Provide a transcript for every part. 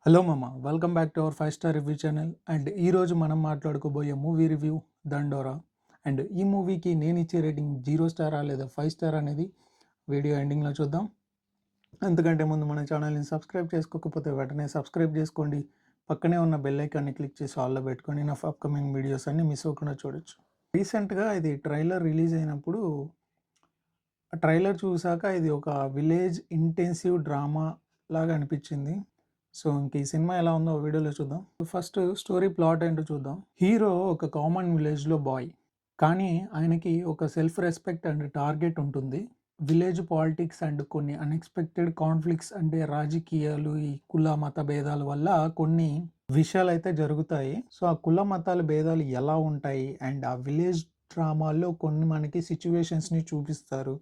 Hello మామ, welcome back to our 5 star review channel. And ఈరోజు మనం మాట్లాడుకోబోయే మూవీ రివ్యూ దండోరా. అండ్ ఈ మూవీకి నేను ఇచ్చే రేటింగ్ 0 స్టారా లేదా 5 స్టార్ అనేది వీడియో ఎండింగ్లో చూద్దాం. అంతకంటే ముందు మన ఛానల్ని సబ్స్క్రైబ్ చేసుకోకపోతే వెంటనే సబ్స్క్రైబ్ చేసుకోండి. పక్కనే ఉన్న బెల్ ఐకాన్ని క్లిక్ చేసి ఆల్లో పెట్టుకొని నా అప్కమింగ్ వీడియోస్ అన్ని మిస్ అవ్వకుండా చూడొచ్చు. రీసెంట్గా ఇది ట్రైలర్ రిలీజ్ అయినప్పుడు ఆ ట్రైలర్ చూసాక ఇది ఒక విలేజ్ ఇంటెన్సివ్ డ్రామా లాగా అనిపించింది. సో ఇంక ఈ సినిమా ఎలా ఉందో వీడియోలో చూద్దాం. ఫస్ట్ స్టోరీ ప్లాట్ ఏంటో చూద్దాం. హీరో ఒక కామన్ విలేజ్లో బాయ్, కానీ ఆయనకి ఒక సెల్ఫ్ రెస్పెక్ట్ అండ్ టార్గెట్ ఉంటుంది. విలేజ్ పాలిటిక్స్ అండ్ కొన్ని అన్ఎక్స్పెక్టెడ్ కాన్ఫ్లిక్ట్స్ అంటే రాజకీయాలు, ఈ కుల మత భేదాల వల్ల కొన్ని విషయాలు అయితే జరుగుతాయి. సో ఆ కుల మతాల భేదాలు ఎలా ఉంటాయి అండ్ ఆ విలేజ్ డ్రామాల్లో కొన్ని మనకి సిచ్యువేషన్స్ని చూపిస్తారు.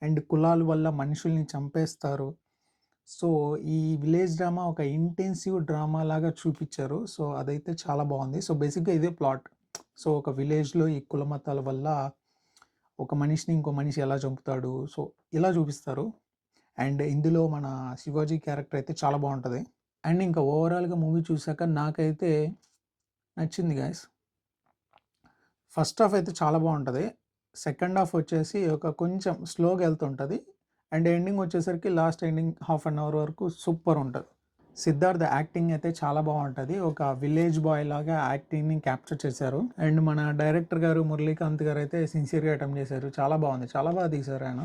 అండ్ కులాల వల్ల మనుషుల్ని చంపేస్తారు. సో ఈ విలేజ్ డ్రామా ఒక ఇంటెన్సివ్ డ్రామా లాగా చూపించారు. సో అదైతే చాలా బాగుంది. సో బేసిక్గా ఇదే ప్లాట్. సో ఒక విలేజ్లో ఈ కుల మతాల వల్ల ఒక మనిషిని ఇంకో మనిషి ఎలా చంపుతాడు, సో ఇలా చూపిస్తారు. అండ్ ఇందులో మన శివాజీ క్యారెక్టర్ అయితే చాలా బాగుంటుంది. అండ్ ఇంకా ఓవరాల్గా మూవీ చూసాక నాకైతే నచ్చింది గాయస్. ఫస్ట్ హాఫ్ అయితే చాలా బాగుంటుంది. సెకండ్ హాఫ్ వచ్చేసి ఒక కొంచెం స్లోగా వెళ్తుంటుంది. అండ్ ఎండింగ్ వచ్చేసరికి last ending half an hour వరకు సూపర్ ఉంటుంది. సిద్ధార్థ్ యాక్టింగ్ అయితే చాలా బాగుంటుంది. ఒక విలేజ్ బాయ్ లాగా యాక్టింగ్ని క్యాప్చర్ చేశారు. అండ్ మన డైరెక్టర్ గారు మురళీకాంత్ గారు అయితే సిన్సియర్గా అటెంప్ట్ చేశారు. చాలా బాగుంది, చాలా బాగా తీశారు ఆయన.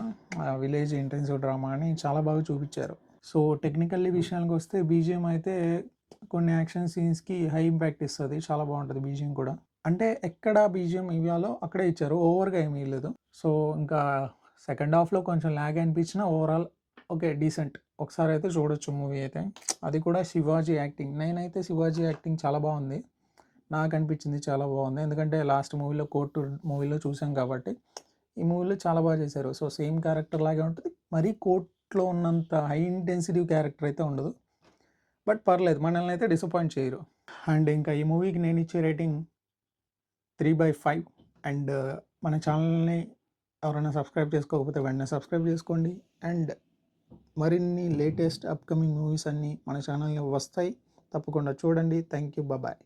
విలేజ్ ఇంటెన్సివ్ డ్రామా అని చాలా బాగా చూపించారు. సో టెక్నికల్లీ విషయానికి వస్తే బీజిఎం అయితే కొన్ని యాక్షన్ సీన్స్కి హై ఇంపాక్ట్ ఇస్తుంది. చాలా బాగుంటుంది బీజిఎం కూడా. అంటే ఎక్కడ బీజిఎం ఇవ్వాలో అక్కడే ఇచ్చారు, ఓవర్గా ఏమీ లేదు. సో ఇంకా సెకండ్ హాఫ్లో కొంచెం ల్యాగ్ అనిపించిన ఓవరాల్ ఓకే, డీసెంట్. ఒకసారి అయితే చూడొచ్చు మూవీ అయితే. అది కూడా శివాజీ యాక్టింగ్, నేనైతే శివాజీ యాక్టింగ్ చాలా బాగుంది, నాకు అనిపించింది చాలా బాగుంది. ఎందుకంటే లాస్ట్ మూవీలో కోర్టు మూవీలో చూసాం కాబట్టి ఈ మూవీలో చాలా బాగా చేశారు. సో సేమ్ క్యారెక్టర్ లాగే ఉంటుంది. మరీ కోర్టులో ఉన్నంత హై ఇంటెన్సిటీ క్యారెక్టర్ అయితే ఉండదు, బట్ పర్లేదు, మనల్ని అయితే డిసప్పాయింట్ చేయరు. అండ్ ఇంకా ఈ మూవీకి నేను ఇచ్చే రేటింగ్ 3/5. అండ్ మన ఛానల్ని ఎవరైనా సబ్స్క్రైబ్ చేసుకోకపోతే వెంటనే సబ్స్క్రైబ్ చేసుకోండి. అండ్ మరిన్ని లేటెస్ట్ అప్కమింగ్ మూవీస్ అన్నీ మన ఛానల్ని వస్తాయి, తప్పకుండా చూడండి. Thank you, bye.